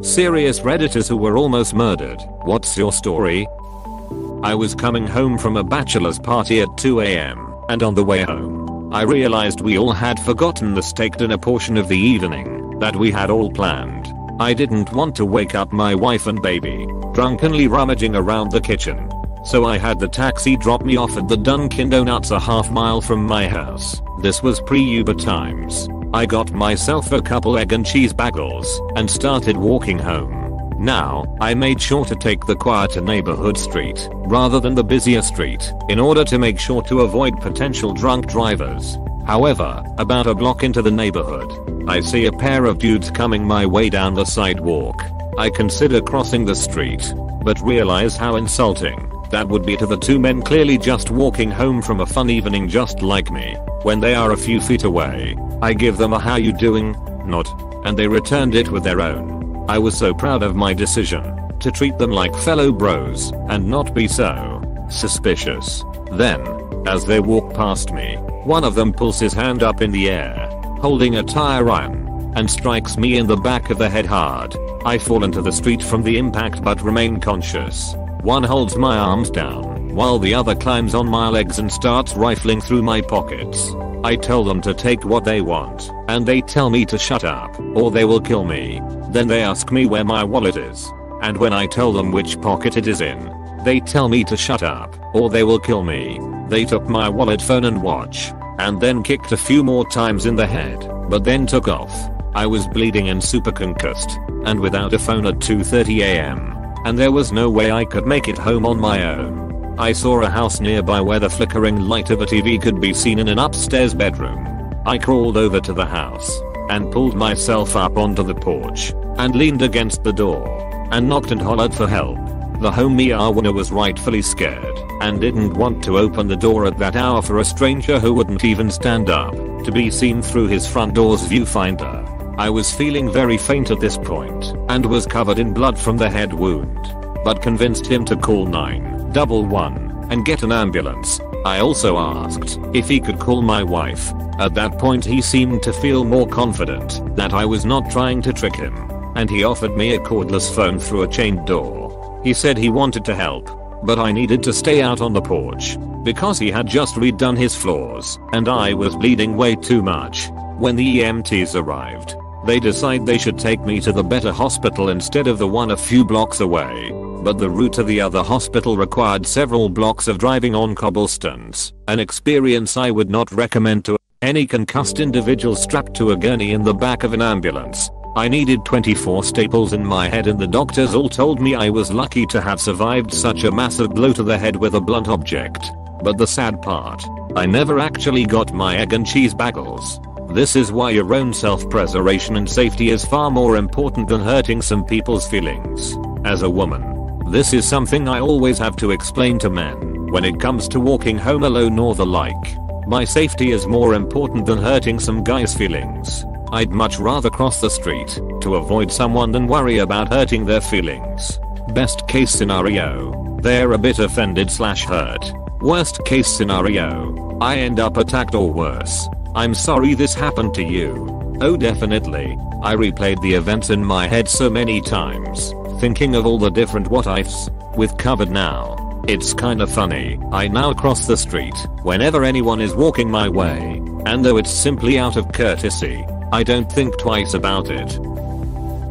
Serious Redditors who were almost murdered. What's your story? I was coming home from a bachelor's party at 2 AM, and on the way home, I realized we all had forgotten the steak dinner portion of the evening that we had all planned. I didn't want to wake up my wife and baby, drunkenly rummaging around the kitchen. So I had the taxi drop me off at the Dunkin' Donuts a half-mile from my house. This was pre-Uber times. I got myself a couple egg and cheese bagels and started walking home. Now, I made sure to take the quieter neighborhood street rather than the busier street in order to make sure to avoid potential drunk drivers. However, about a block into the neighborhood, I see a pair of dudes coming my way down the sidewalk. I consider crossing the street, but realize how insulting that would be to the two men clearly just walking home from a fun evening just like me. When they are a few feet away, I give them a "how you doing" nod, and they returned it with their own. I was so proud of my decision to treat them like fellow bros and not be so suspicious. Then, as they walk past me, one of them pulls his hand up in the air, holding a tire iron, and strikes me in the back of the head hard. I fall into the street from the impact but remain conscious. One holds my arms down, while the other climbs on my legs and starts rifling through my pockets. I tell them to take what they want, and they tell me to shut up, or they will kill me. Then they ask me where my wallet is, and when I tell them which pocket it is in, they tell me to shut up, or they will kill me. They took my wallet, phone and watch, and then kicked a few more times in the head, but then took off. I was bleeding and super concussed, and without a phone at 2:30 AM. And there was no way I could make it home on my own. I saw a house nearby where the flickering light of a TV could be seen in an upstairs bedroom. I crawled over to the house and pulled myself up onto the porch and leaned against the door and knocked and hollered for help. The homie owner was rightfully scared and didn't want to open the door at that hour for a stranger who wouldn't even stand up to be seen through his front door's viewfinder. I was feeling very faint at this point and was covered in blood from the head wound, but convinced him to call 911 and get an ambulance. I also asked if he could call my wife. At that point he seemed to feel more confident that I was not trying to trick him, and he offered me a cordless phone through a chained door. He said he wanted to help, but I needed to stay out on the porch because he had just redone his floors and I was bleeding way too much. When the EMTs arrived, they decide they should take me to the better hospital instead of the one a few blocks away, but the route to the other hospital required several blocks of driving on cobblestones, an experience I would not recommend to any concussed individual strapped to a gurney in the back of an ambulance. I needed 24 staples in my head and the doctors all told me I was lucky to have survived such a massive blow to the head with a blunt object. But the sad part, I never actually got my egg and cheese bagels. This is why your own self-preservation and safety is far more important than hurting some people's feelings. As a woman, this is something I always have to explain to men when it comes to walking home alone or the like. My safety is more important than hurting some guy's feelings. I'd much rather cross the street to avoid someone than worry about hurting their feelings. Best case scenario, they're a bit offended/hurt. Worst case scenario, I end up attacked or worse. I'm sorry this happened to you. Oh definitely. I replayed the events in my head so many times, thinking of all the different what ifs. With covered now, it's kinda funny. I now cross the street whenever anyone is walking my way, and though it's simply out of courtesy, I don't think twice about it.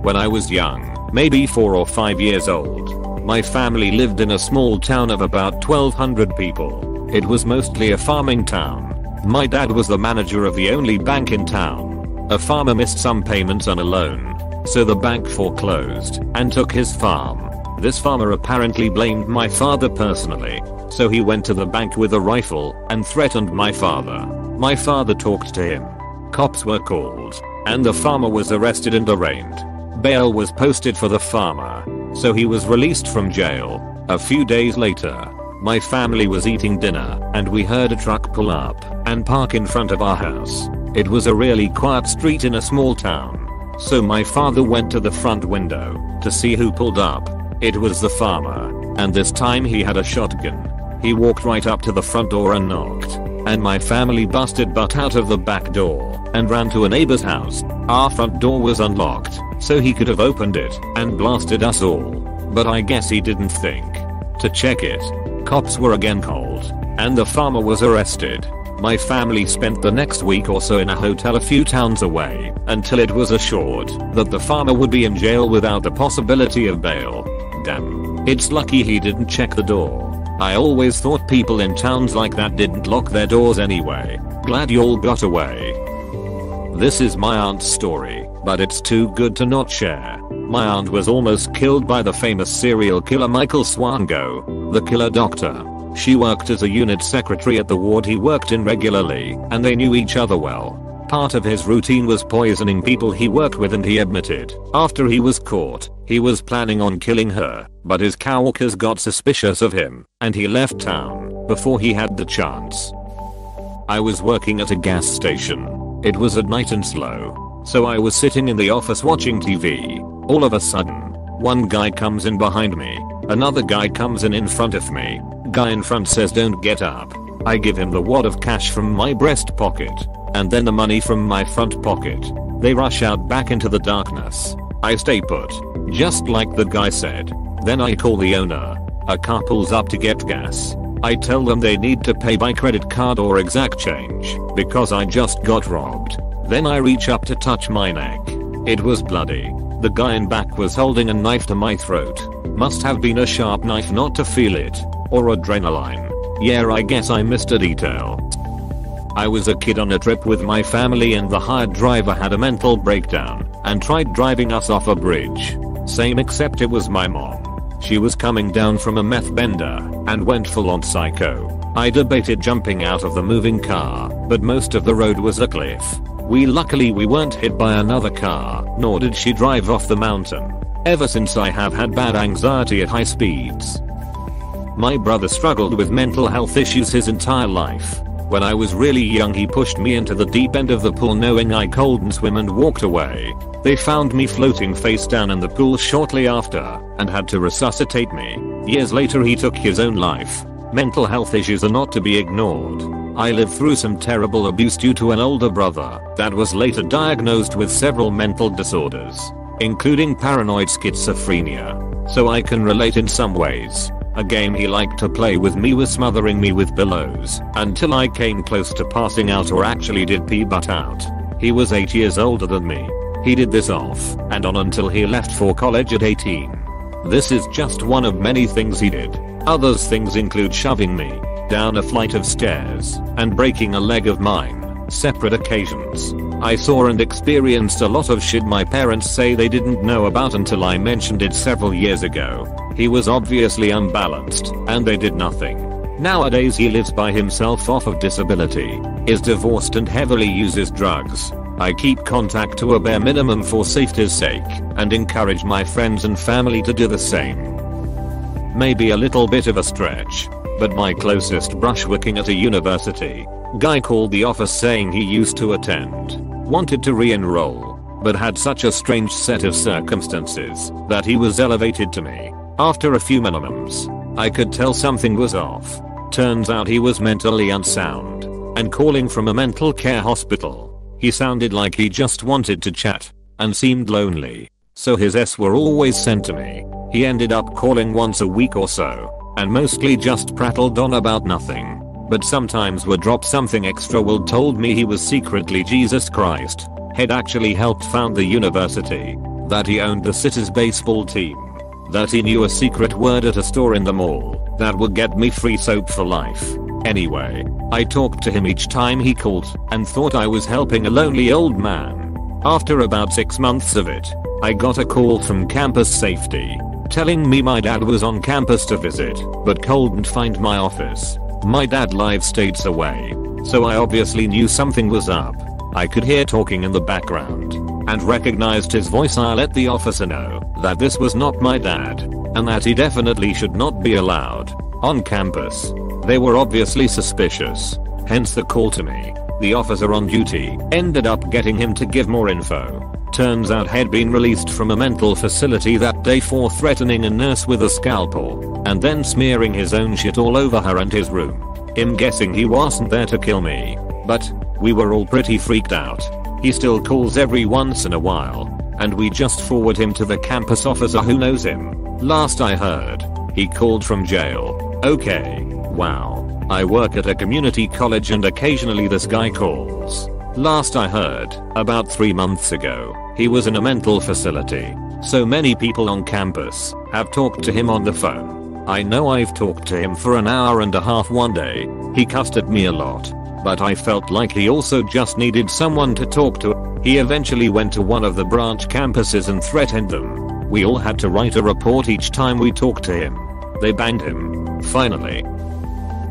When I was young, maybe 4 or 5 years old, my family lived in a small town of about 1,200 people. It was mostly a farming town. My dad was the manager of the only bank in town. A farmer missed some payments on a loan, so the bank foreclosed and took his farm. This farmer apparently blamed my father personally, so he went to the bank with a rifle and threatened my father. My father talked to him. Cops were called, and the farmer was arrested and arraigned. Bail was posted for the farmer, so he was released from jail. A few days later, my family was eating dinner and we heard a truck pull up and park in front of our house. It was a really quiet street in a small town, so my father went to the front window to see who pulled up. It was the farmer, and this time he had a shotgun. He walked right up to the front door and knocked, and my family busted butt out of the back door and ran to a neighbor's house. Our front door was unlocked, so he could have opened it and blasted us all. But I guess he didn't think to check it. Cops were again called, and the farmer was arrested. My family spent the next week or so in a hotel a few towns away until it was assured that the farmer would be in jail without the possibility of bail. Damn. It's lucky he didn't check the door. I always thought people in towns like that didn't lock their doors anyway. Glad you all got away. This is my aunt's story, but it's too good to not share. My aunt was almost killed by the famous serial killer Michael Swango, the killer doctor. She worked as a unit secretary at the ward he worked in regularly, and they knew each other well. Part of his routine was poisoning people he worked with, and he admitted, after he was caught, he was planning on killing her, but his coworkers got suspicious of him, and he left town before he had the chance. I was working at a gas station. It was at night and slow, so I was sitting in the office watching TV. All of a sudden, one guy comes in behind me, another guy comes in front of me. Guy in front says, "Don't get up." I give him the wad of cash from my breast pocket, and then the money from my front pocket. They rush out back into the darkness. I stay put, just like the guy said. Then I call the owner. A car pulls up to get gas. I tell them they need to pay by credit card or exact change, because I just got robbed. Then I reach up to touch my neck. It was bloody. The guy in back was holding a knife to my throat. Must have been a sharp knife not to feel it. Or adrenaline. Yeah, I guess I missed a detail. I was a kid on a trip with my family, and the hired driver had a mental breakdown and tried driving us off a bridge. Same, except it was my mom. She was coming down from a meth bender and went full on psycho. I debated jumping out of the moving car, but most of the road was a cliff. Luckily we weren't hit by another car, nor did she drive off the mountain. Ever since I have had bad anxiety at high speeds. My brother struggled with mental health issues his entire life. When I was really young, he pushed me into the deep end of the pool knowing I couldn't swim and walked away. They found me floating face down in the pool shortly after and had to resuscitate me. Years later he took his own life. Mental health issues are not to be ignored. I lived through some terrible abuse due to an older brother that was later diagnosed with several mental disorders, including paranoid schizophrenia. So I can relate in some ways. A game he liked to play with me was smothering me with pillows until I came close to passing out or actually did pee butt out. He was 8 years older than me. He did this off and on until he left for college at 18. This is just one of many things he did. Other things include shoving me down a flight of stairs and breaking a leg of mine. Separate occasions. I saw and experienced a lot of shit my parents say they didn't know about until I mentioned it several years ago. He was obviously unbalanced, and they did nothing. Nowadays he lives by himself off of disability, is divorced and heavily uses drugs. I keep contact to a bare minimum for safety's sake, and encourage my friends and family to do the same. Maybe a little bit of a stretch, but my closest brush working at a university. Guy called the office saying he used to attend, wanted to re-enroll, but had such a strange set of circumstances that he was elevated to me. After a few minimums, I could tell something was off. Turns out he was mentally unsound and calling from a mental care hospital. He sounded like he just wanted to chat and seemed lonely, so his S were always sent to me. He ended up calling once a week or so and mostly just prattled on about nothing. But sometimes would drop something extra. Will told me he was secretly Jesus Christ, had actually helped found the university, that he owned the city's baseball team, that he knew a secret word at a store in the mall that would get me free soap for life. Anyway, I talked to him each time he called and thought I was helping a lonely old man. After about 6 months of it, I got a call from campus safety telling me my dad was on campus to visit but couldn't find my office. My dad lived states away, so I obviously knew something was up. I could hear talking in the background and recognized his voice. I let the officer know that this was not my dad and that he definitely should not be allowed on campus. They were obviously suspicious, hence the call to me. The officer on duty ended up getting him to give more info. Turns out he'd been released from a mental facility that day for threatening a nurse with a scalpel and then smearing his own shit all over her and his room. I'm guessing he wasn't there to kill me, but we were all pretty freaked out. He still calls every once in a while and we just forward him to the campus officer who knows him. Last I heard, he called from jail. Okay. Wow. I work at a community college and occasionally this guy calls. Last I heard, about 3 months ago, he was in a mental facility. So many people on campus have talked to him on the phone. I know I've talked to him for an hour and a half one day. He cussed at me a lot. But I felt like he also just needed someone to talk to. He eventually went to one of the branch campuses and threatened them. We all had to write a report each time we talked to him. They banged him. Finally.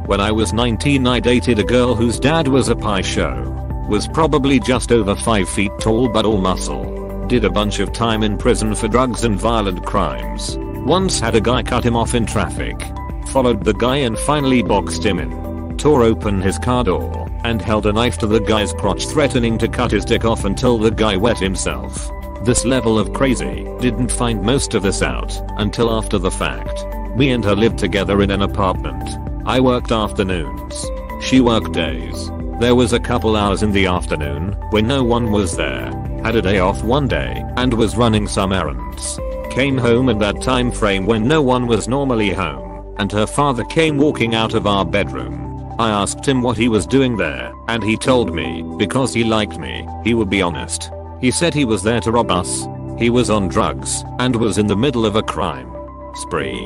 When I was 19 I dated a girl whose dad was a pie show. Was probably just over 5 feet tall but all muscle. Did a bunch of time in prison for drugs and violent crimes. Once had a guy cut him off in traffic. Followed the guy and finally boxed him in. Tore open his car door and held a knife to the guy's crotch threatening to cut his dick off until the guy wet himself. This level of crazy didn't find most of this out until after the fact. Me and her lived together in an apartment. I worked afternoons. She worked days. There was a couple hours in the afternoon when no one was there. Had a day off one day and was running some errands. Came home in that time frame when no one was normally home, and her father came walking out of our bedroom. I asked him what he was doing there, and he told me because he liked me, he would be honest. He said he was there to rob us. He was on drugs and was in the middle of a crime spree.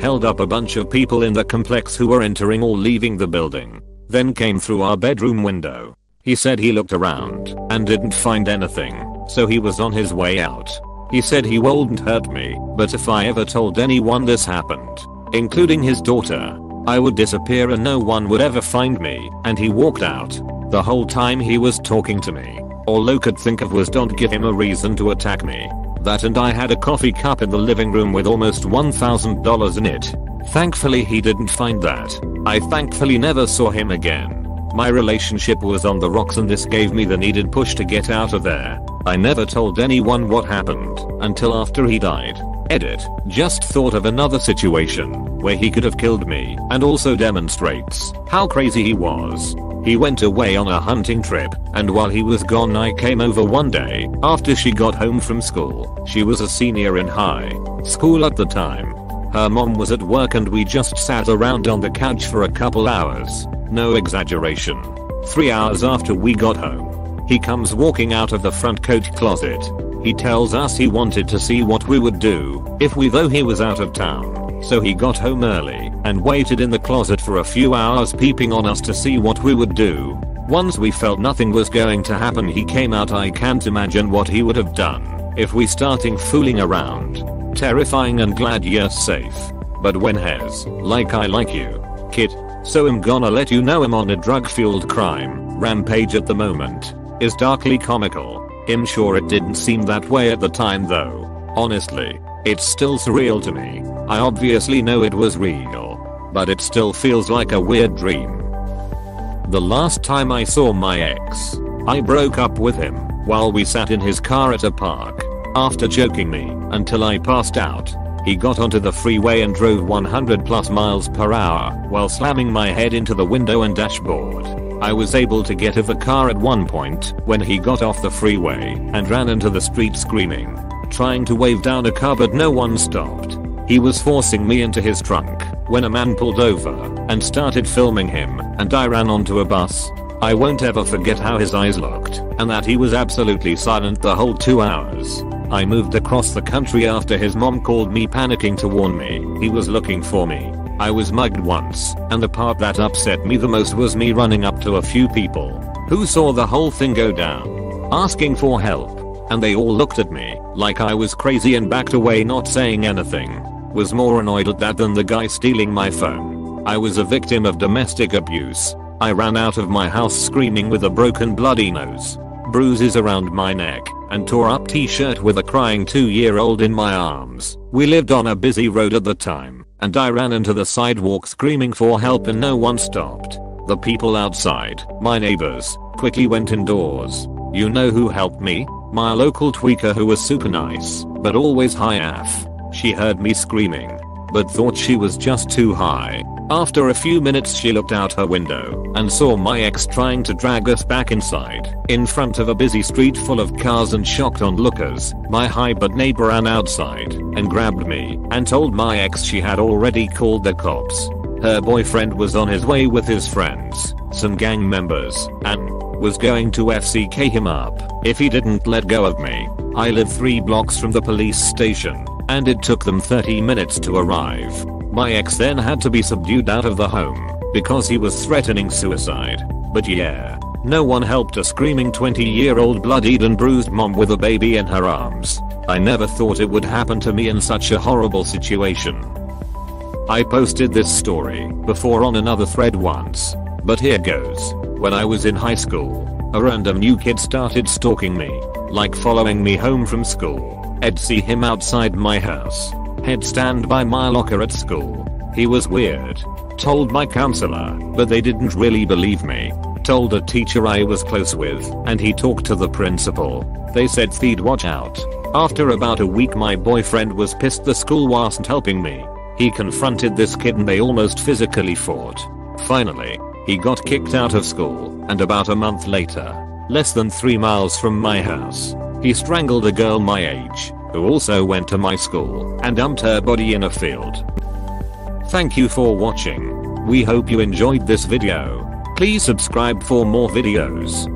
Held up a bunch of people in the complex who were entering or leaving the building. Then came through our bedroom window. He said he looked around and didn't find anything, so he was on his way out. He said he wouldn't hurt me, but if I ever told anyone this happened, including his daughter, I would disappear and no one would ever find me, and he walked out. The whole time he was talking to me, all I could think of was don't give him a reason to attack me. That and I had a coffee cup in the living room with almost $1,000 in it. Thankfully he didn't find that. I thankfully never saw him again. My relationship was on the rocks and this gave me the needed push to get out of there. I never told anyone what happened until after he died. Edit. Just thought of another situation where he could have killed me and also demonstrates how crazy he was. He went away on a hunting trip, and while he was gone I came over one day after she got home from school. She was a senior in high school at the time. Her mom was at work and we just sat around on the couch for a couple hours. No exaggeration. 3 hours after we got home, he comes walking out of the front coat closet. He tells us he wanted to see what we would do if we though he was out of town. So he got home early and waited in the closet for a few hours peeping on us to see what we would do. Once we felt nothing was going to happen he came out. I can't imagine what he would have done if we starting fooling around. Terrifying and glad you're safe. But when has, like I like you, kid. So I'm gonna let you know I'm on a drug-fueled crime rampage at the moment. Is darkly comical. I'm sure it didn't seem that way at the time though. Honestly, it's still surreal to me. I obviously know it was real, but it still feels like a weird dream. The last time I saw my ex, I broke up with him while we sat in his car at a park. After choking me until I passed out, he got onto the freeway and drove 100+ miles per hour while slamming my head into the window and dashboard. I was able to get out of the car at one point when he got off the freeway and ran into the street screaming, trying to wave down a car but no one stopped. He was forcing me into his trunk when a man pulled over and started filming him and I ran onto a bus. I won't ever forget how his eyes looked and that he was absolutely silent the whole 2 hours. I moved across the country after his mom called me panicking to warn me he was looking for me. I was mugged once, and the part that upset me the most was me running up to a few people who saw the whole thing go down, asking for help, and they all looked at me like I was crazy and backed away not saying anything. Was more annoyed at that than the guy stealing my phone. I was a victim of domestic abuse. I ran out of my house screaming with a broken bloody nose, bruises around my neck, and tore up t-shirt with a crying 2-year-old in my arms. We lived on a busy road at the time, and I ran into the sidewalk screaming for help and no one stopped. The people outside, my neighbors, quickly went indoors. You know who helped me? My local tweaker who was super nice, but always high AF. She heard me screaming, but thought she was just too high, After a few minutes she looked out her window and saw my ex trying to drag us back inside in front of a busy street full of cars and shocked onlookers. My hybrid neighbor ran outside and grabbed me and told my ex she had already called the cops. Her boyfriend was on his way with his friends, some gang members, and was going to FCK him up if he didn't let go of me. I live 3 blocks from the police station and it took them 30 minutes to arrive. My ex then had to be subdued out of the home because he was threatening suicide. But yeah, no one helped a screaming 20-year-old bloodied and bruised mom with a baby in her arms. I never thought it would happen to me in such a horrible situation. I posted this story before on another thread once, but here goes. When I was in high school, a random new kid started stalking me, like following me home from school. I'd see him outside my house. He'd stand by my locker at school. He was weird. Told my counselor, but they didn't really believe me. Told a teacher I was close with, and he talked to the principal. They said they'd watch out. After about a week my boyfriend was pissed the school wasn't helping me. He confronted this kid and they almost physically fought. Finally, he got kicked out of school, and about a month later, less than 3 miles from my house, he strangled a girl my age, who also went to my school, and dumped her body in a field. Thank you for watching. We hope you enjoyed this video. Please subscribe for more videos.